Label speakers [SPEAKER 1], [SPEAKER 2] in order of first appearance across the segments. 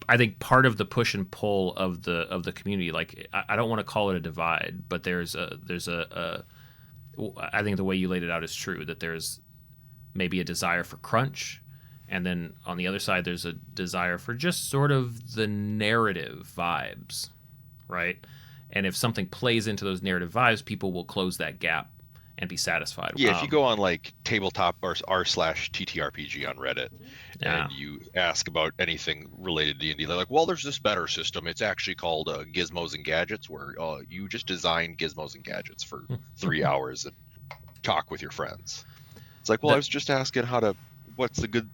[SPEAKER 1] I think part of the push and pull of the community, like I don't want to call it a divide, but there's a I think the way you laid it out is true, that there's maybe a desire for crunch, and then on the other side there's a desire for just sort of the narrative vibes, right? And if something plays into those narrative vibes, people will close that gap and be satisfied.
[SPEAKER 2] Yeah, if you go on like tabletop or r/TTRPG on Reddit,
[SPEAKER 1] Yeah.
[SPEAKER 2] and you ask about anything related to D&D, they're like, well, there's this better system. It's actually called Gizmos and Gadgets, where you just design gizmos and gadgets for 3 hours and talk with your friends. It's like, well, I
[SPEAKER 1] The,
[SPEAKER 2] was just asking what's a good,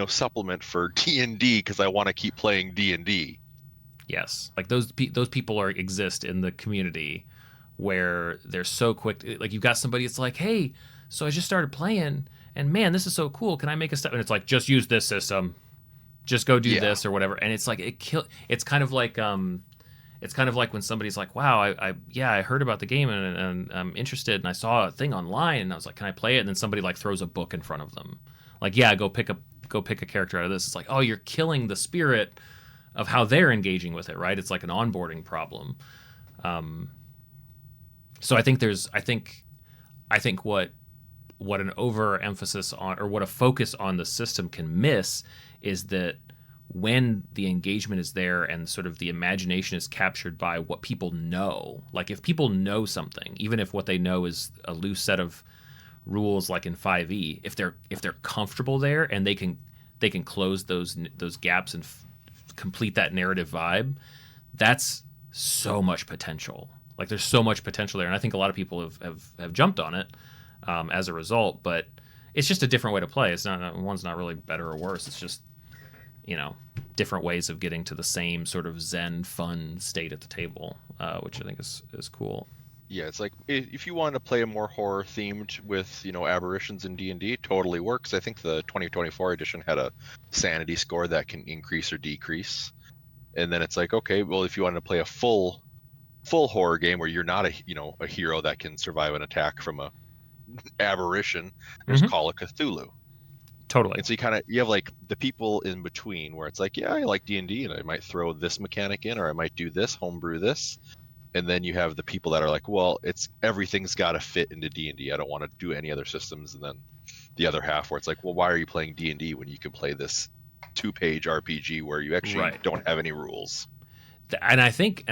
[SPEAKER 2] supplement for D&D, because I want to keep playing D&D.
[SPEAKER 1] yes, like those people exist in the community where they're so quick. Like you've got somebody, it's like, hey, so I just started playing, and man, this is so cool. Can I make a step? And it's like, just use this system, just go do
[SPEAKER 2] Yeah.
[SPEAKER 1] this or whatever. And it's like It's kind of like when somebody's like, wow, I heard about the game and I'm interested, and I saw a thing online, and I was like, can I play it? And then somebody like throws a book in front of them, like, yeah, go pick a character out of this. It's like, oh, you're killing the spirit of how they're engaging with it, right? It's like an onboarding problem. So I think what an overemphasis on, or what a focus on the system can miss, is that when the engagement is there and sort of the imagination is captured by what people know, like if people know something, even if what they know is a loose set of rules like in 5e, if they're comfortable there and they can close those gaps and complete that narrative vibe, that's so much potential. Like there's so much potential there, and I think a lot of people have jumped on it as a result. But it's just a different way to play. It's not one's not really better or worse. It's just different ways of getting to the same sort of zen fun state at the table, which I think is cool.
[SPEAKER 2] Yeah, it's like if you want to play a more horror themed with aberrations in D&D, totally works. I think the 2024 edition had a sanity score that can increase or decrease, and then it's like, okay, well, if you want to play a full horror game where you're not a hero that can survive an attack from a aberration, there's
[SPEAKER 1] Mm-hmm.
[SPEAKER 2] Call of Cthulhu.
[SPEAKER 1] Totally.
[SPEAKER 2] And so you have like the people in between where it's like, yeah, I like D&D and I might throw this mechanic in, or I might do this, homebrew this. And then you have the people that are like, well, everything's got to fit into D&D. I don't want to do any other systems. And then the other half where it's like, well, why are you playing D&D when you can play this 2-page RPG where you actually don't have any rules?
[SPEAKER 1] And I think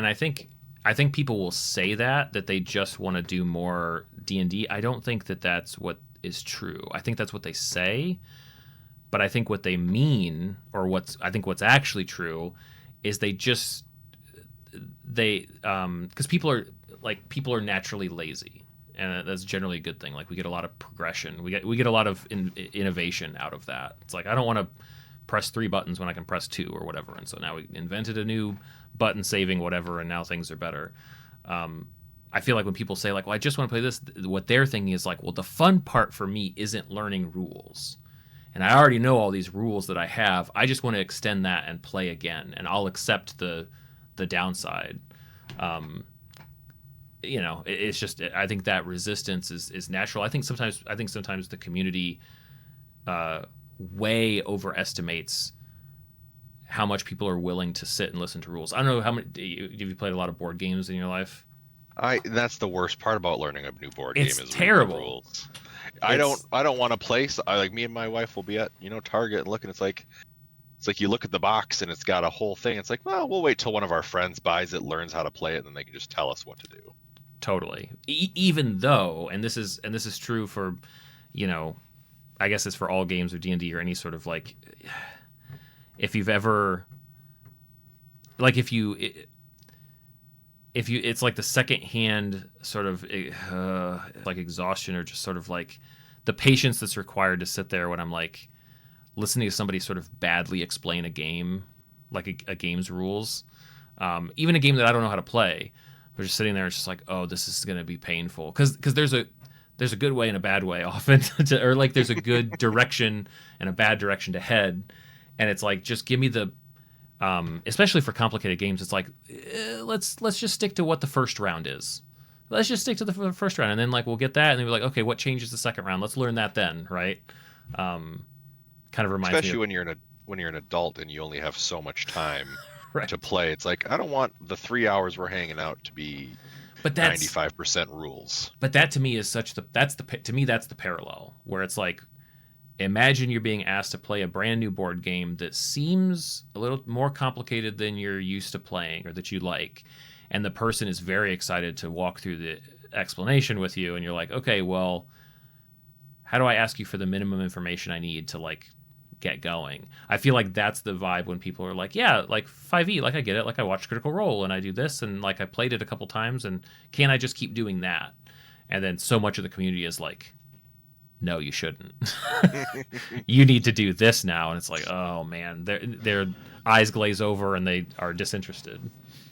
[SPEAKER 1] people will say that they just want to do more D&D. I don't think that that's what is true. I think that's what they say, but I think what they mean, or what's actually true, is because people are naturally lazy, and that's generally a good thing. Like we get a lot of progression, we get a lot of innovation out of that. It's like, I don't want to press 3 buttons when I can press 2 or whatever, and so now we invented a new button saving whatever, and now things are better. I feel like when people say like, well, I just want to play this, what they're thinking is like, well, the fun part for me isn't learning rules, and I already know all these rules that I have. I just want to extend that and play again, and I'll accept the downside. It's just, I think that resistance is natural. I think sometimes the community way overestimates how much people are willing to sit and listen to rules. I don't know how many. Have you played a lot of board games in your life?
[SPEAKER 2] That's the worst part about learning a new board game, is
[SPEAKER 1] terrible.
[SPEAKER 2] reading the rules. I don't want to play. Like me and my wife will be at Target and looking. It's like you look at the box and it's got a whole thing. It's like, well, we'll wait till one of our friends buys it, learns how to play it, and then they can just tell us what to do.
[SPEAKER 1] Totally. Even though, and this is true for, I guess it's for all games of D&D or any sort of like, if you've ever, like if you it's like the secondhand sort of like exhaustion, or just sort of like the patience that's required to sit there when I'm like listening to somebody sort of badly explain a game, like a game's rules, even a game that I don't know how to play. We're just sitting there, it's just like, oh, this is going to be painful, because there's a good way and a bad way often, or like there's a good direction and a bad direction to head, and it's like, just give me the especially for complicated games, it's like, let's just stick to what the first round is. Let's just stick to the first round, and then like we'll get that, and then we're like, okay, what changes the second round? Let's learn that then, right? Kind of reminds
[SPEAKER 2] Especially
[SPEAKER 1] me
[SPEAKER 2] when you're an adult and you only have so much time.
[SPEAKER 1] Right.
[SPEAKER 2] to play. It's like, I don't want the 3 hours we're hanging out to be
[SPEAKER 1] But that's
[SPEAKER 2] 95% rules.
[SPEAKER 1] but that to me is to me that's the parallel where it's like, imagine you're being asked to play a brand new board game that seems a little more complicated than you're used to playing or that you like, and the person is very excited to walk through the explanation with you, and you're like, okay, well, how do I ask you for the minimum information I need to like get going? I feel like that's the vibe when people are like, yeah, like 5e, like I get it, like I watched Critical Role and I do this and like I played it a couple times, and can I just keep doing that? And then so much of the community is like, no, you shouldn't. You need to do this now. And it's like, oh man, their eyes glaze over and they are disinterested.